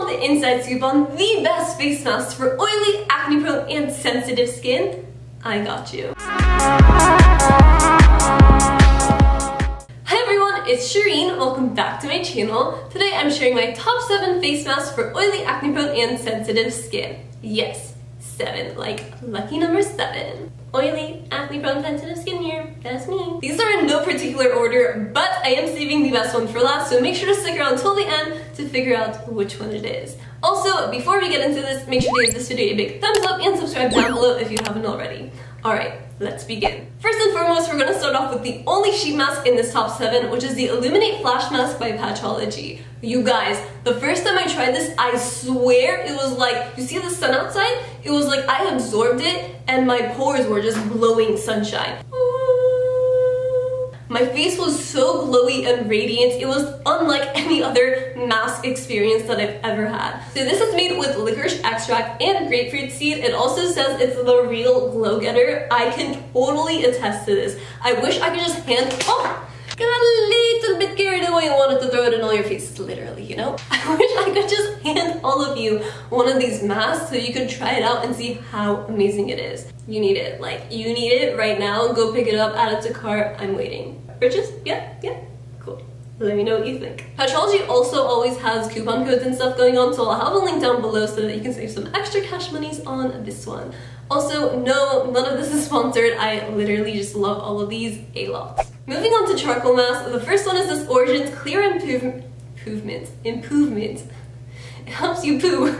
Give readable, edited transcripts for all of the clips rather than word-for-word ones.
want the inside scoop on the best face masks for oily, acne-prone, and sensitive skin, I got you. Hi everyone, it's Shireen. Welcome back to my channel. Today I'm sharing my top 7 face masks for oily, acne-prone, and sensitive skin. Yes, 7, like lucky number 7. Oily, acne-prone, sensitive skin here. That's me. These are in no particular order, but I am saving the best one for last, so make sure to stick around till the end to figure out which one it is. Also, before we get into this, make sure to give this video a big thumbs up and subscribe down below if you haven't already. Alright, let's begin. First and foremost, we're going to start off with the only sheet mask in this top 7, which is the ILLUMINATE Flash Mask by PATCHOLOGY. You guys, the first time I tried this, I swear it was like, you see the sun outside? It was like I absorbed it and my pores were just glowing sunshine. My face was so glowy and radiant. It was unlike any other mask experience that I've ever had. So this is made with licorice extract and grapefruit seed. It also says it's the real glow getter. I can totally attest to this. I wish I could just got a little bit carried away and wanted to throw it in all your faces, literally, you know? I wish I could just hand all of you one of these masks so you could try it out and see how amazing it is. You need it, like, you need it right now. Go pick it up, add it to cart. I'm waiting. Purchase? Yeah? Cool. Let me know what you think. PATCHOLOGY also always has coupon codes and stuff going on, so I'll have a link down below so that you can save some extra cash monies on this one. Also, no, none of this is sponsored. I literally just love all of these a lot. Moving on to charcoal masks, the first one is this Origins Clear Improvement. It helps you poo.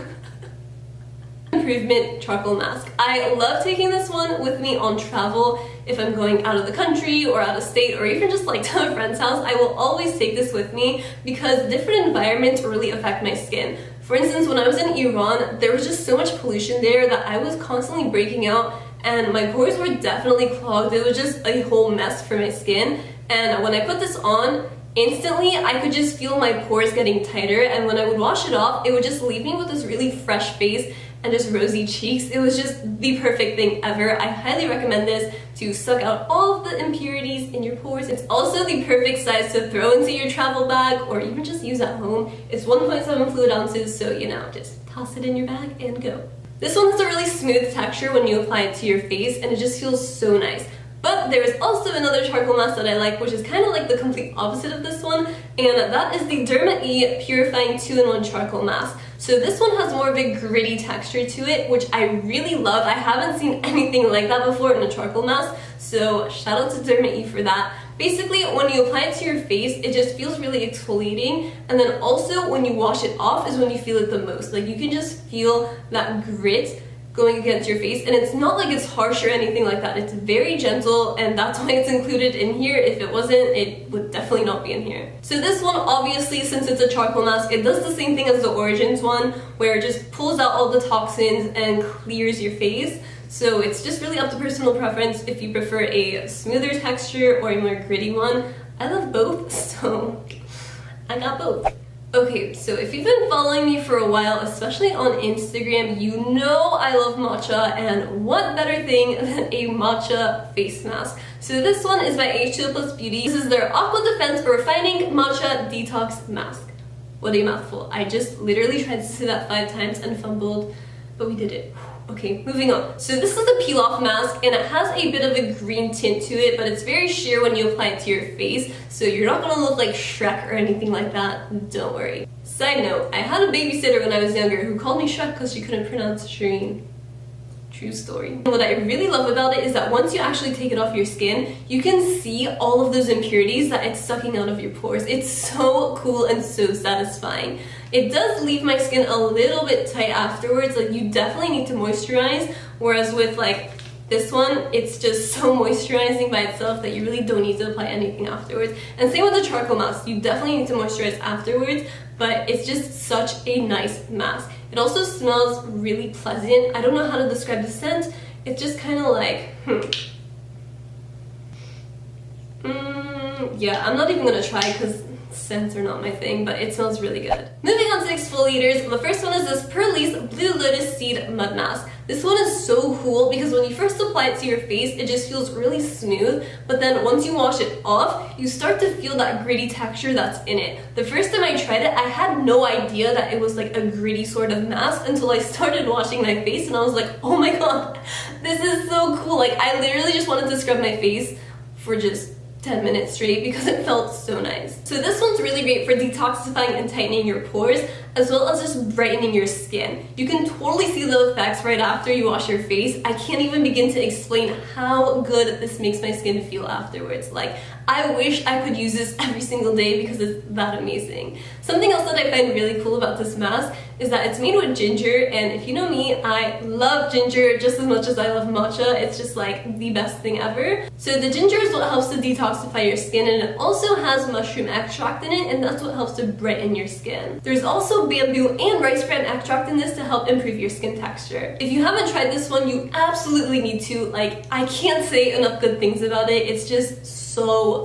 Improvement charcoal mask. I love taking this one with me on travel. If I'm going out of the country or out of state or even just like to a friend's house, I will always take this with me because different environments really affect my skin. For instance, when I was in Iran, there was just so much pollution there that I was constantly breaking out and my pores were definitely clogged. It was just a whole mess for my skin. And when I put this on, instantly I could just feel my pores getting tighter, and when I would wash it off, it would just leave me with this really fresh face and just rosy cheeks. It was just the perfect thing ever. I highly recommend this to suck out all of the impurities in your pores. It's also the perfect size to throw into your travel bag or even just use at home. It's 1.7 fluid ounces, so you know, just toss it in your bag and go. This one has a really smooth texture when you apply it to your face, and it just feels so nice. But there is also another charcoal mask that I like, which is kind of like the complete opposite of this one, and that is the DERMAE Purifying 2-in-1 Charcoal Mask. So this one has more of a gritty texture to it, which I really love. I haven't seen anything like that before in a charcoal mask, so shout out to DERMAE for that. Basically, when you apply it to your face, it just feels really exfoliating, and then also when you wash it off is when you feel it the most. Like, you can just feel that grit going against your face, and it's not like it's harsh or anything like that. It's very gentle, and that's why it's included in here. If it wasn't, it would definitely not be in here. So this one, obviously, since it's a charcoal mask, it does the same thing as the Origins one, where it just pulls out all the toxins and clears your face. So it's just really up to personal preference if you prefer a smoother texture or a more gritty one. I love both, so I got both. Okay, so if you've been following me for a while, especially on Instagram, you know I love matcha, and what better thing than a matcha face mask. So this one is by H2O+ Beauty. This is their AQUADEFENSE Refining Matcha Detox Mask. What a mouthful. I just literally tried to say that 5 times and fumbled, but we did it. Okay, moving on. So this is the peel off mask, and it has a bit of a green tint to it, but it's very sheer when you apply it to your face, so you're not gonna look like Shrek or anything like that, don't worry. Side note, I had a babysitter when I was younger who called me Shrek because she couldn't pronounce Shireen. True story. And what I really love about it is that once you actually take it off your skin, you can see all of those impurities that it's sucking out of your pores. It's so cool and so satisfying. It does leave my skin a little bit tight afterwards, like you definitely need to moisturize, whereas with like this one, it's just so moisturizing by itself that you really don't need to apply anything afterwards. And same with the charcoal mask, you definitely need to moisturize afterwards, but it's just such a nice mask. It also smells really pleasant. I don't know how to describe the scent. It's just kind of like, yeah, I'm not even gonna try because scents are not my thing, but it smells really good. Moving on to exfoliators, the first one is this PURLISSE Blue Lotus Seed Mud Mask. This one is so cool because when you first apply it to your face, it just feels really smooth, but then once you wash it off, you start to feel that gritty texture that's in it. The first time I tried it, I had no idea that it was like a gritty sort of mask until I started washing my face, and I was like, oh my god, this is so cool. Like, I literally just wanted to scrub my face for just 10 minutes straight because it felt so nice. So this one's really great for detoxifying and tightening your pores, as well as just brightening your skin. You can totally see the effects right after you wash your face. I can't even begin to explain how good this makes my skin feel afterwards. Like, I wish I could use this every single day because it's that amazing. Something else that I find really cool about this mask is that it's made with ginger, and if you know me, I love ginger just as much as I love matcha. It's just like the best thing ever. So the ginger is what helps to detoxify your skin, and it also has mushroom extract in it, and that's what helps to brighten your skin. There's also bamboo and rice bran extract in this to help improve your skin texture. If you haven't tried this one, you absolutely need to. Like, I can't say enough good things about it. It's just so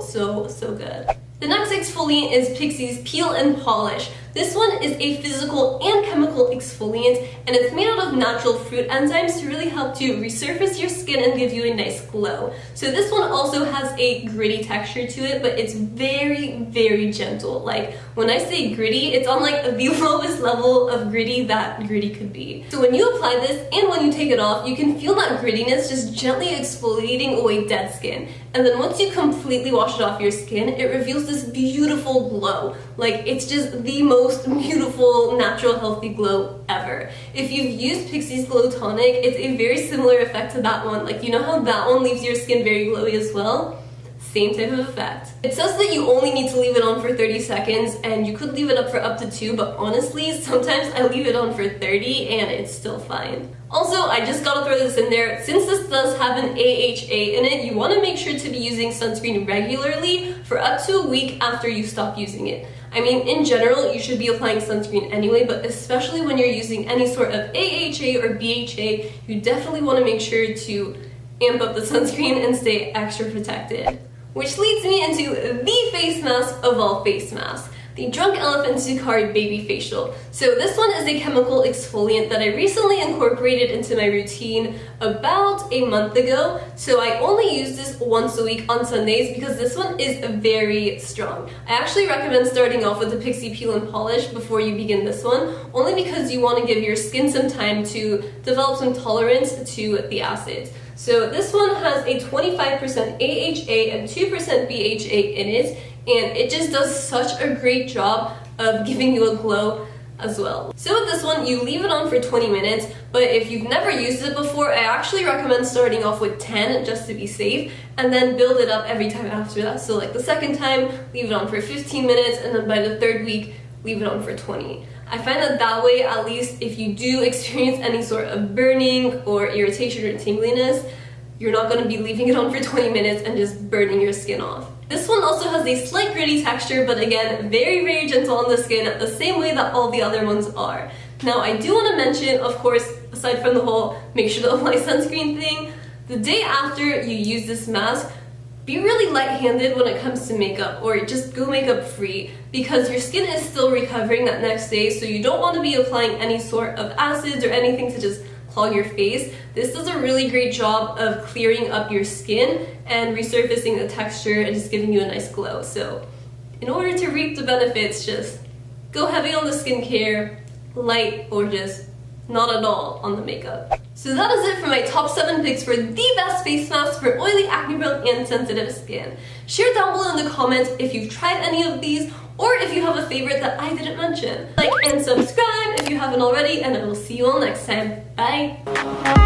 good. The next exfoliant is PIXI's Peel and Polish. This one is a physical and chemical exfoliant, and it's made out of natural fruit enzymes to really help to resurface your skin and give you a nice glow. So this one also has a gritty texture to it, but it's very gentle. Like, when I say gritty, it's on like the lowest level of gritty that gritty could be. So when you apply this and when you take it off, you can feel that grittiness just gently exfoliating away dead skin. And then once you completely wash it off your skin, it reveals this beautiful glow. Like, it's just the most beautiful, natural, healthy glow ever. If you've used PIXI's Glow Tonic, it's a very similar effect to that one. Like, you know how that one leaves your skin very glowy as well? Same type of effect. It says that you only need to leave it on for 30 seconds, and you could leave it up for up to 2, but honestly, sometimes I leave it on for 30 and it's still fine. Also, I just gotta throw this in there, since this does have an AHA in it, you wanna make sure to be using sunscreen regularly for up to a week after you stop using it. I mean, in general, you should be applying sunscreen anyway, but especially when you're using any sort of AHA or BHA, you definitely wanna make sure to amp up the sunscreen and stay extra protected. Which leads me into the face mask of all face masks, the Drunk Elephant Sukari Baby Facial. So this one is a chemical exfoliant that I recently incorporated into my routine about a month ago. So I only use this once a week on Sundays because this one is very strong. I actually recommend starting off with the PIXI Peel and Polish before you begin this one, only because you want to give your skin some time to develop some tolerance to the acids. So this one has a 25% AHA and 2% BHA in it, and it just does such a great job of giving you a glow as well. So with this one, you leave it on for 20 minutes, but if you've never used it before, I actually recommend starting off with 10 just to be safe, and then build it up every time after that. So like the second time, leave it on for 15 minutes, and then by the third week, leave it on for 20. I find that way, at least if you do experience any sort of burning or irritation or tingliness, you're not going to be leaving it on for 20 minutes and just burning your skin off. This one also has a slight gritty texture, but again, very gentle on the skin, the same way that all the other ones are. Now, I do want to mention, of course, aside from the whole make sure to apply sunscreen thing, the day after you use this mask, be really light-handed when it comes to makeup, or just go makeup free, because your skin is still recovering that next day, so you don't want to be applying any sort of acids or anything to just clog your face. This does a really great job of clearing up your skin and resurfacing the texture and just giving you a nice glow. So in order to reap the benefits, just go heavy on the skincare, light, or just not at all on the makeup. So that is it for my top 7 picks for the best face masks for oily, acne-prone, and sensitive skin. Share down below in the comments if you've tried any of these, or if you have a favorite that I didn't mention. Like and subscribe if you haven't already, and I will see you all next time. Bye!